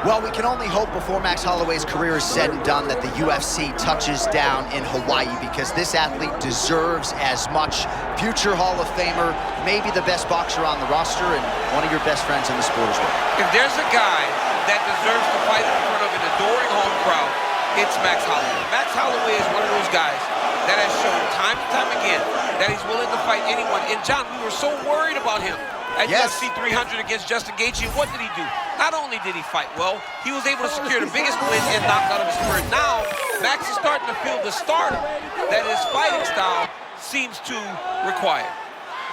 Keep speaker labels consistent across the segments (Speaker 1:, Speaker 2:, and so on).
Speaker 1: Well, we can only hope before Max Holloway's career is said and done that the UFC touches down in Hawaii, because this athlete deserves as much. Future Hall of Famer, maybe the best boxer on the roster, and one of your best friends in the sport as well.
Speaker 2: If there's a guy that deserves to fight in front of an adoring home crowd, it's Max Holloway. Max Holloway is one of those guys that has shown time and time again that he's willing to fight anyone. And John, we were so worried about him at UFC 300 against Justin Gaethje. What did he do? Not only did he fight well, he was able to secure the biggest win and knockout of his career. Now, Max is starting to feel the stardom that his fighting style seems to require.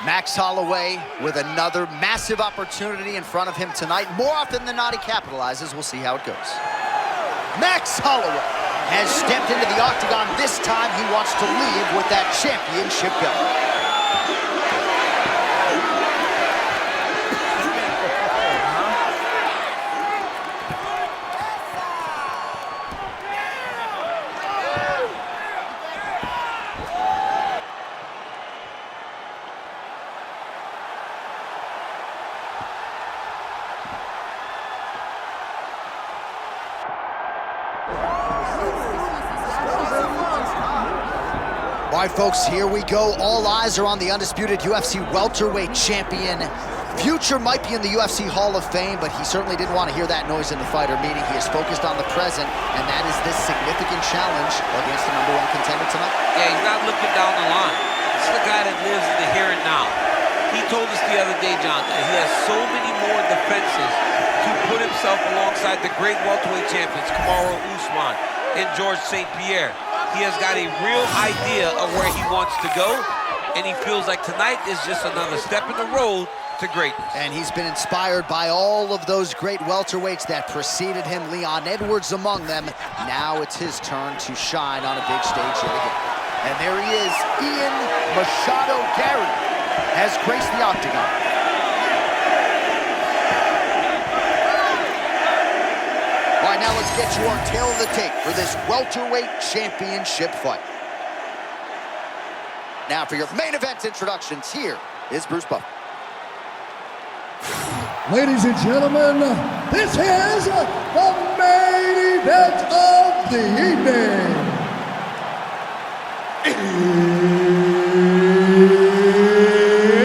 Speaker 1: Max Holloway with another massive opportunity in front of him tonight. More often than not, he capitalizes. We'll see how it goes. Max Holloway has stepped into the octagon. This time, he wants to leave with that championship belt. All right, folks, here we go. All eyes are on the undisputed UFC welterweight champion. Future might be in the UFC Hall of Fame, but he certainly didn't want to hear that noise in the fighter meeting. He is focused on the present, and that is this significant challenge against the #1 contender tonight.
Speaker 2: Yeah, he's not looking down the line. This is the guy that lives in the here and now. He told us the other day, John, that he has so many more defenses to put himself alongside the great welterweight champions, Kamaru Usman and George St. Pierre. He has got a real idea of where he wants to go, and he feels like tonight is just another step in the road to greatness.
Speaker 1: And he's been inspired by all of those great welterweights that preceded him, Leon Edwards among them. Now it's his turn to shine on a big stage yet again. And there he is, Ian Machado Garry has graced the octagon. All right, now let's get you our tail of the tape for this welterweight championship fight. Now for your main event introductions, here is Bruce Buffer.
Speaker 3: Ladies and gentlemen, this is the main event of the evening.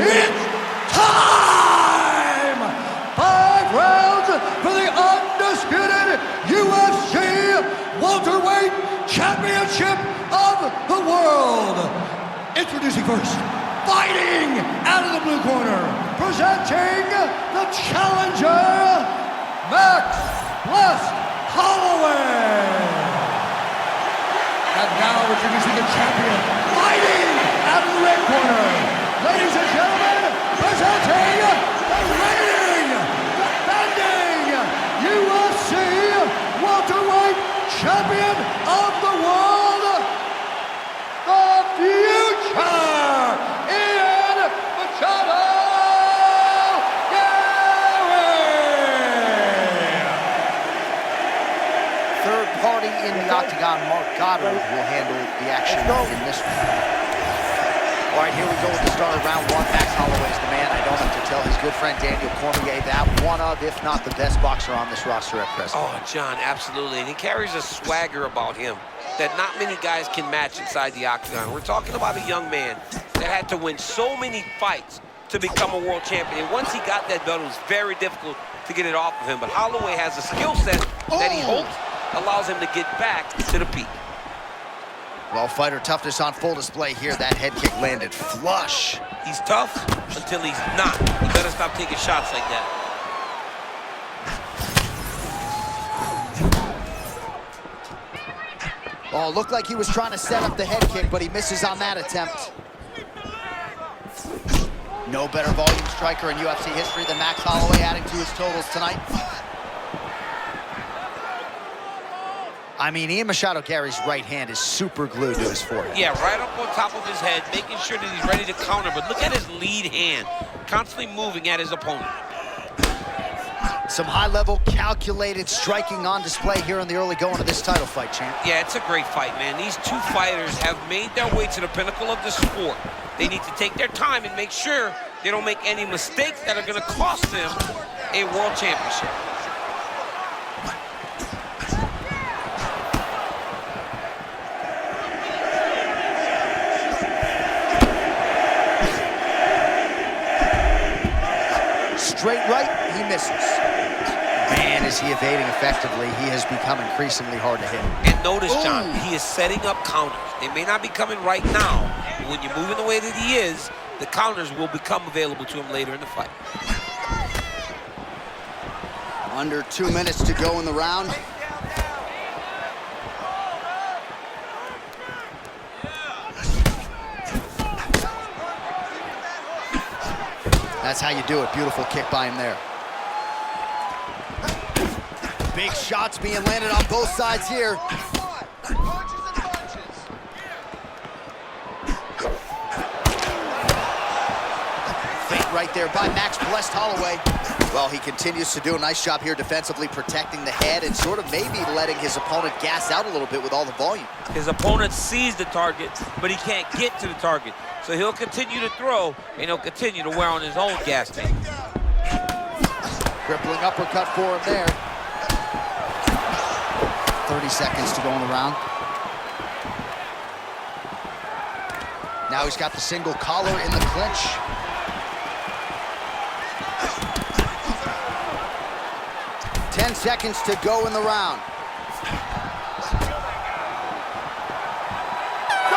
Speaker 3: It's time! 5 rounds for the undisputed UFC welterweight championship of the world. Introducing first, fighting out of the blue corner, presenting the challenger, Max Holloway. And now introducing the champion, fighting out of the red corner, ladies and gentlemen, presenting the reigning, defending UFC welterweight champion of the world, the future, Ian Machado Garry.
Speaker 1: Third party in the octagon, Mark Goddard, will handle the action in this one. All right, here we go with the start of round 1. Max Holloway's the man. I don't have to tell his good friend Daniel Cormier that one of, if not the best boxer on this roster at present.
Speaker 2: Oh, John, absolutely. And he carries a swagger about him that not many guys can match inside the octagon. We're talking about a young man that had to win so many fights to become a world champion. And once he got that belt, it was very difficult to get it off of him. But Holloway has a skill set that he hopes allows him to get back to the peak.
Speaker 1: Well, fighter toughness on full display here. That head kick landed flush.
Speaker 2: He's tough until he's not. You better stop taking shots like that.
Speaker 1: Oh, looked like he was trying to set up the head kick, but he misses on that attempt. No better volume striker in UFC history than Max Holloway, adding to his totals tonight. I mean, Ian Machado Garry's right hand is super glued to his forehead.
Speaker 2: Yeah, right up on top of his head, making sure that he's ready to counter. But look at his lead hand, constantly moving at his opponent.
Speaker 1: Some high-level, calculated striking on display here in the early going of this title fight, champ.
Speaker 2: Yeah, it's a great fight, man. These two fighters have made their way to the pinnacle of the sport. They need to take their time and make sure they don't make any mistakes that are going to cost them a world championship.
Speaker 1: misses. Man, is he evading effectively. He has become increasingly hard to hit.
Speaker 2: And notice, John, he is setting up counters. They may not be coming right now, but when you're moving the way that he is, the counters will become available to him later in the fight.
Speaker 1: Under 2 minutes to go in the round. That's how you do it. Beautiful kick by him there. Big shots being landed on both sides here. Feint right there by Max blessed Holloway. Well, he continues to do a nice job here defensively, protecting the head and sort of maybe letting his opponent gas out a little bit with all the volume.
Speaker 2: His opponent sees the target, but he can't get to the target. So he'll continue to throw, and he'll continue to wear on his own gas tank.
Speaker 1: Crippling uppercut for him there. 30 seconds to go in the round. Now he's got the single collar in the clinch. Ten seconds to go in the round.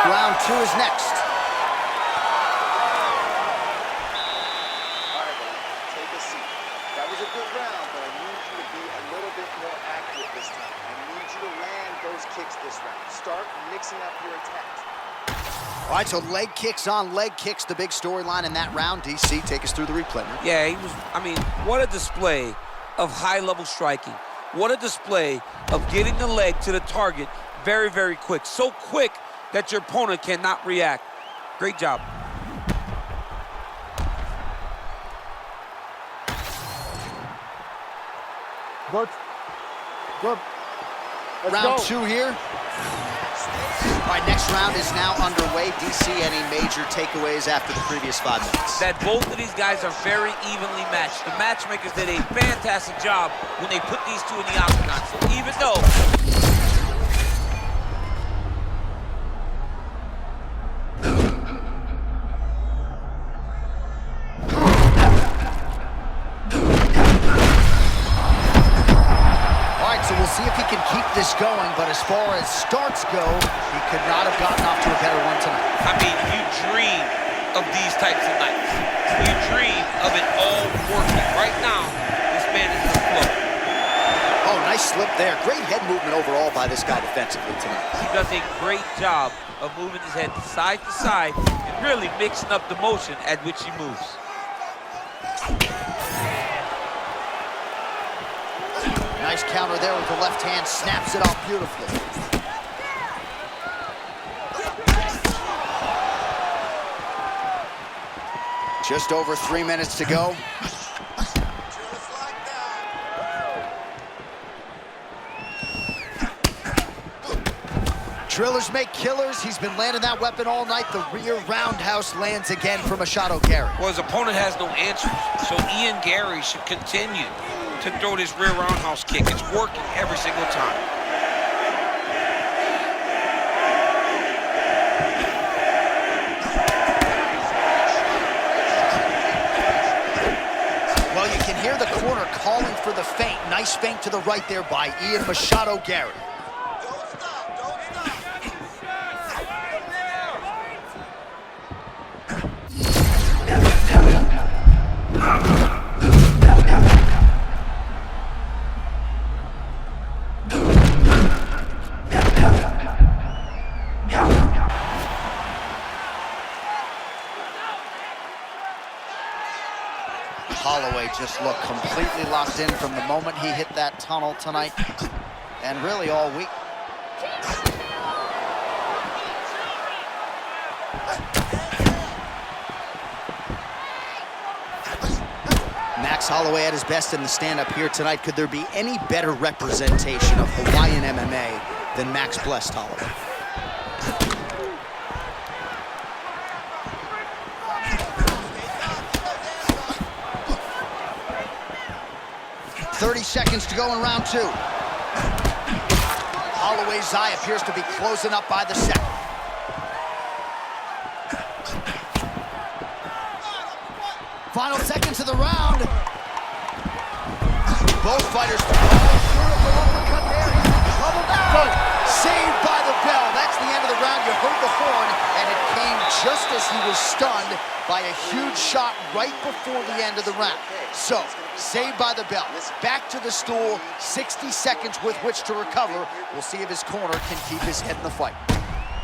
Speaker 1: Round 2 is next.
Speaker 4: All right, take a seat. That was a good round, but I need you to be a little bit more accurate this time. I need you to land those kicks this round. Start mixing up your attacks.
Speaker 1: All right, so leg kicks on leg kicks, the big storyline in that round. DC, take us through the replay.
Speaker 2: Yeah, he was, I mean, what a display of high-level striking. What a display of getting the leg to the target very, very quick. So quick that your opponent cannot react. Great job.
Speaker 4: Good. Good.
Speaker 1: Round 2 here. All right, next round is now underway. DC, any major takeaways after the previous 5 minutes?
Speaker 2: That both of these guys are very evenly matched. The matchmakers did a fantastic job when they put these two in the octagon. So even though
Speaker 1: see if he can keep this going, but as far as starts go, he could not have gotten off to a better one tonight.
Speaker 2: I mean, you dream of these types of nights. You dream of it all working. Right now, this man is in the flow.
Speaker 1: Oh, nice slip there. Great head movement overall by this guy defensively tonight.
Speaker 2: He does a great job of moving his head side to side and really mixing up the motion at which he moves.
Speaker 1: Nice counter there with the left hand, snaps it off beautifully. Just over 3 minutes to go. Drillers make killers. He's been landing that weapon all night. The rear roundhouse lands again for Machado Garry.
Speaker 2: Well, his opponent has no answers, so Ian Garry should continue to throw this rear roundhouse kick. It's working every single time.
Speaker 1: Well, you can hear the corner calling for the feint. Nice feint to the right there by Ian Machado Garry. Holloway just looked completely locked in from the moment he hit that tunnel tonight, and really all week. Max Holloway at his best in the stand-up here tonight. Could there be any better representation of Hawaiian MMA than Max blessed Holloway? 30 seconds to go in round 2. Holloway's eye appears to be closing up by the second. Final seconds of the round. Both fighters. Beautiful uppercut there. He's in trouble now. Saved by the bell. That's the end of the round. You heard the horn, and it came just as he was stunned by a huge shot right before the end of the round. So, saved by the bell. Back to the stool. 60 seconds with which to recover. We'll see if his corner can keep his head in the fight.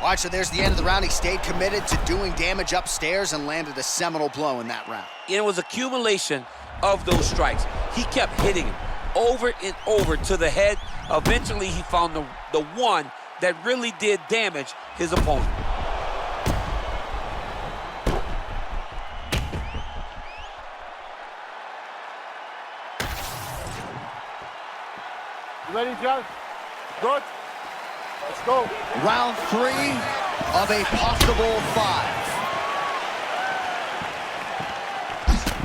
Speaker 1: All right, so there's the end of the round. He stayed committed to doing damage upstairs and landed a seminal blow in that round.
Speaker 2: It was accumulation of those strikes. He kept hitting him over and over to the head. Eventually, he found the one that really did damage his opponent.
Speaker 5: You ready, John? Good? Let's go.
Speaker 1: Round 3 of a possible 5.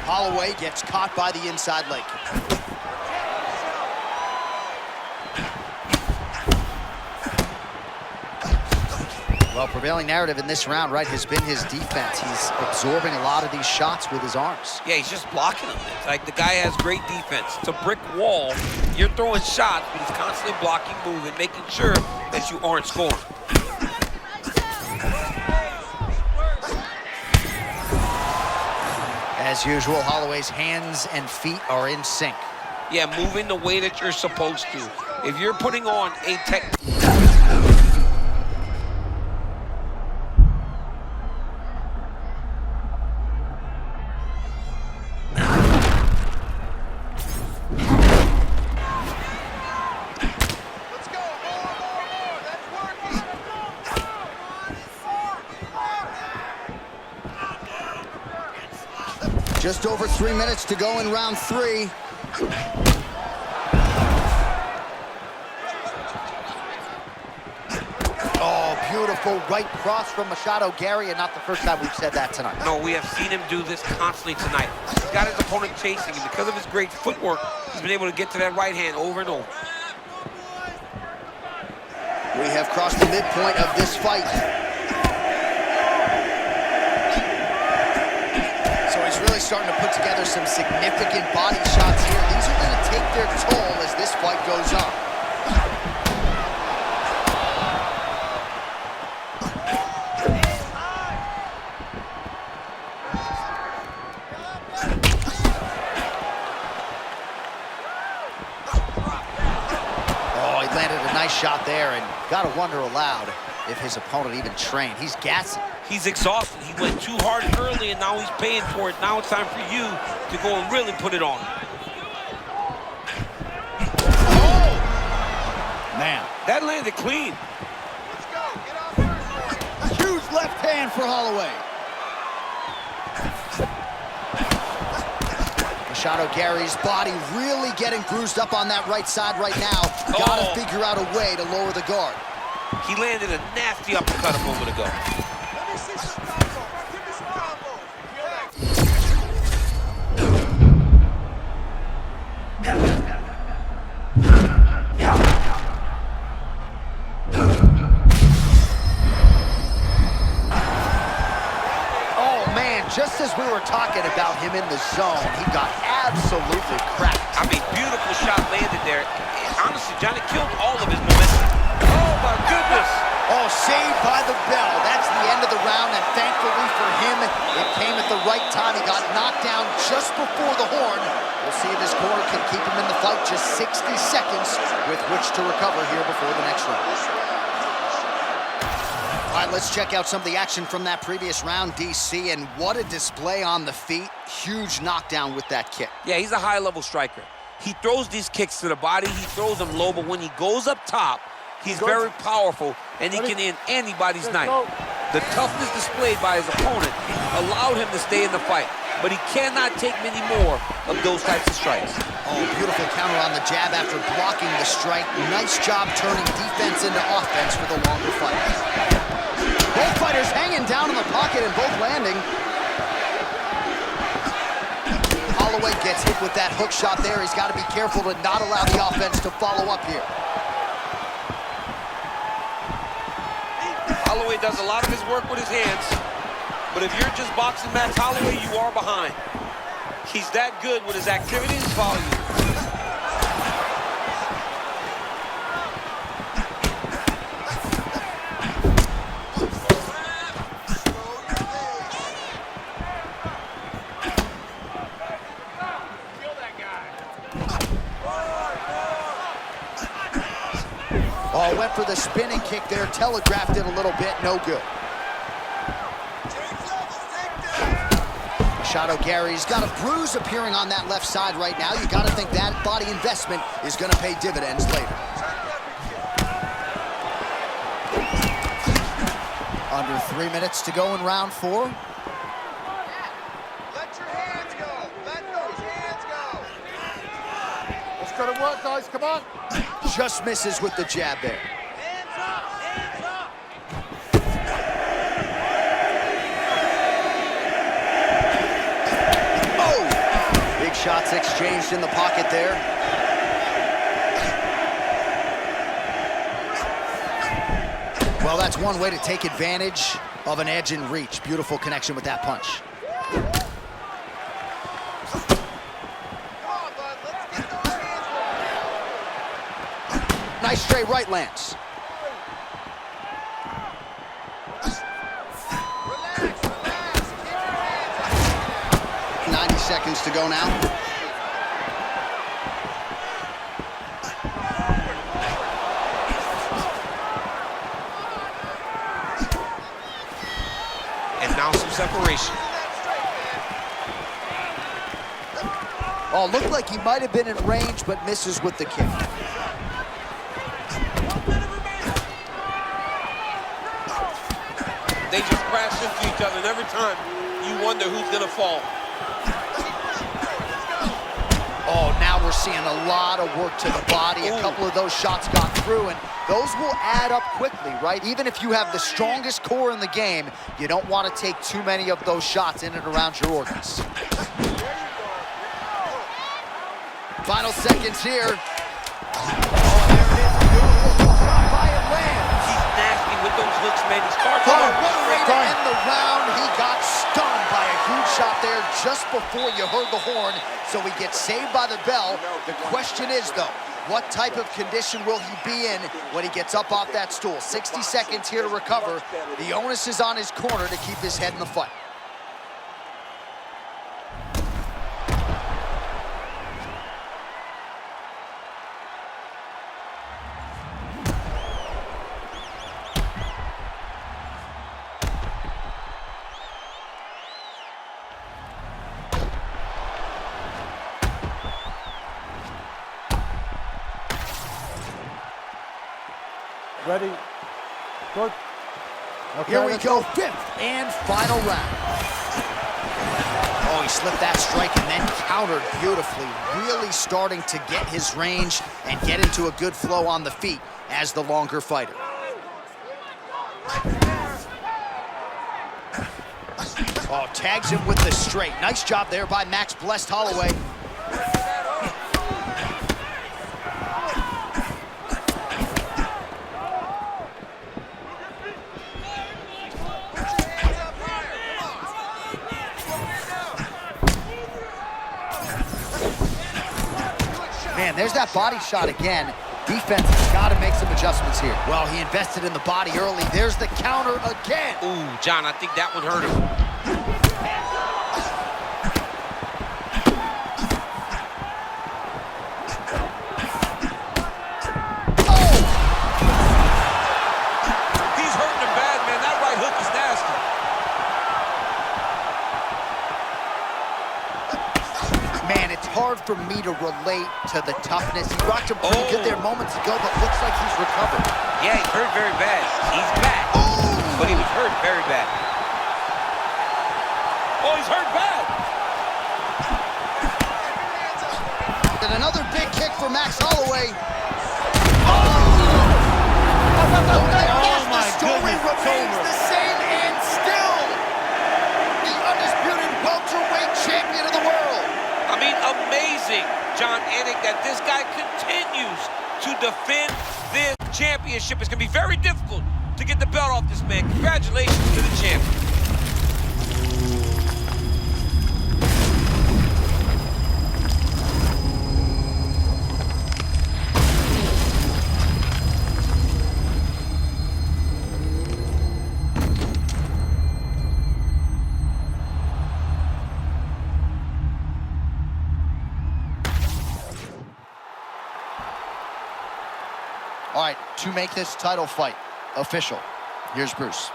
Speaker 1: Holloway gets caught by the inside leg. Well, prevailing narrative in this round, right, has been his defense. He's absorbing a lot of these shots with his arms.
Speaker 2: Yeah, he's just blocking them. It's like the guy has great defense. It's a brick wall. You're throwing shots, but he's constantly blocking, moving, making sure that you aren't scoring.
Speaker 1: As usual, Holloway's hands and feet are in sync.
Speaker 2: Yeah, moving the way that you're supposed to. If you're putting on a tech...
Speaker 1: Just over 3 minutes to go in round 3. Oh, beautiful right cross from Machado Garry, and not the first time we've said that tonight.
Speaker 2: No, we have seen him do this constantly tonight. He's got his opponent chasing, and because of his great footwork, he's been able to get to that right hand over and over.
Speaker 1: We have crossed the midpoint of this fight. Really starting to put together some significant body shots here. These are going to take their toll as this fight goes on. Oh, he landed a nice shot there, and got to wonder aloud if his opponent even trained. He's gassing.
Speaker 2: He's exhausted. He went too hard early, and now he's paying for it. Now it's time for you to go and really put it on.
Speaker 1: Oh! Man.
Speaker 2: That landed clean.
Speaker 4: Let's go. Get off first.
Speaker 1: Huge left hand for Holloway. Machado Garry's body really getting bruised up on that right side right now. Gotta figure out a way to lower the guard.
Speaker 2: He landed a nasty uppercut a moment ago.
Speaker 1: Just as we were talking about him in the zone, he got absolutely cracked.
Speaker 2: I mean, beautiful shot landed there. Honestly, Johnny killed all of his momentum. Oh, my goodness.
Speaker 1: Oh, saved by the bell. That's the end of the round, and thankfully for him, it came at the right time. He got knocked down just before the horn. We'll see if his corner can keep him in the fight. Just 60 seconds with which to recover here before the next round. All right, let's check out some of the action from that previous round, DC, and what a display on the feet. Huge knockdown with that kick.
Speaker 2: Yeah, he's a high-level striker. He throws these kicks to the body, he throws them low, but when he goes up top, he's very powerful, and he can end anybody's night. The toughness displayed by his opponent allowed him to stay in the fight, but he cannot take many more of those types of strikes.
Speaker 1: Oh, beautiful counter on the jab after blocking the strike. Nice job turning defense into offense for the longer fight. Both fighters hanging down in the pocket and both landing. Holloway gets hit with that hook shot there. He's got to be careful to not allow the offense to follow up here.
Speaker 2: Holloway does a lot of his work with his hands, but if you're just boxing Max Holloway, you are behind. He's that good with his activity and his volume.
Speaker 1: Oh, went for the spinning kick there, telegraphed it a little bit, no good. Machado Garry's got a bruise appearing on that left side right now. You got to think that body investment is going to pay dividends later. Under 3 minutes to go in round 4.
Speaker 4: Let your hands go. Let those hands go.
Speaker 5: Let's go to work, guys. Come on.
Speaker 1: Just misses with the jab there.
Speaker 4: Hands up. Hands up.
Speaker 1: Oh! Big shots exchanged in the pocket there. Well, that's one way to take advantage of an edge and reach. Beautiful connection with that punch.
Speaker 4: Come on, bud. Let's get those hands going.
Speaker 1: Nice straight right lands.
Speaker 4: Relax, relax. Keep your hands up.
Speaker 1: 90 seconds to go now.
Speaker 2: And now some separation.
Speaker 1: Oh, looked like he might have been in range, but misses with the kick.
Speaker 2: They just crash into each other, and every time you wonder who's gonna fall.
Speaker 1: Oh, now we're seeing a lot of work to the body. A couple of those shots got through, and those will add up quickly, right? Even if you have the strongest core in the game, you don't want to take too many of those shots in and around your organs. Final seconds here. Oh, there it is. Beautiful shot by Atlanta.
Speaker 2: He's nasty with those hooks, man. He starts
Speaker 1: Oh,
Speaker 2: off
Speaker 1: what a way to
Speaker 2: straight.
Speaker 1: end the round. He got stunned by a huge shot there just before you heard the horn, so he gets saved by the bell. The question is, though, what type of condition will he be in when he gets up off that stool? 60 seconds here to recover. The onus is on his corner to keep his head in the fight.
Speaker 5: Ready? Good. Okay,
Speaker 1: Here we
Speaker 5: let's
Speaker 1: go, 5th and final round. Oh, he slipped that strike and then countered beautifully, really starting to get his range and get into a good flow on the feet as the longer fighter. Oh, tags him with the straight. Nice job there by Max Blessed Holloway. Man, there's that body shot again. Defense has got to make some adjustments here. Well, he invested in the body early. There's the counter again.
Speaker 2: Ooh, John, I think that would hurt him.
Speaker 1: Oh!
Speaker 2: He's hurting him bad, man. That right hook is nasty.
Speaker 1: Man, it's hard for me to relate to the toughness. He rocked him pretty good there moments ago, but looks like he's recovered.
Speaker 2: Yeah, he's hurt very bad. He's back, but he was hurt very bad. Oh, he's hurt bad.
Speaker 1: And another big kick for Max Holloway.
Speaker 5: my
Speaker 1: The story
Speaker 5: goodness, it's
Speaker 1: remains
Speaker 5: over.
Speaker 1: the same, and still the undisputed welterweight champion of the world.
Speaker 2: I mean, amazing, John Anik, that this guy continues to defend this championship. It's going to be very difficult to get the belt off this man. Congratulations to the champion.
Speaker 1: All right, to make this title fight official. Here's Bruce.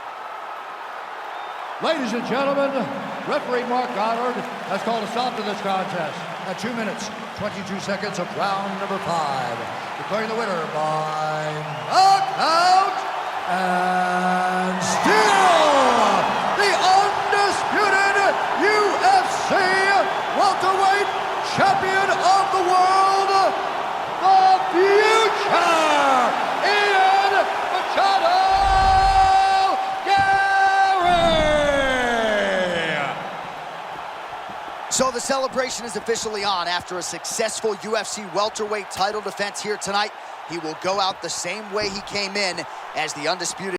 Speaker 3: Ladies and gentlemen, referee Mark Goddard has called a stop to this contest at 2 minutes, 22 seconds of round number 5. Declaring the winner by knockout and still the undisputed UFC welterweight champion of the world, the future, EA Machado Garry!
Speaker 1: So the celebration is officially on. After a successful UFC welterweight title defense here tonight, he will go out the same way he came in as the undisputed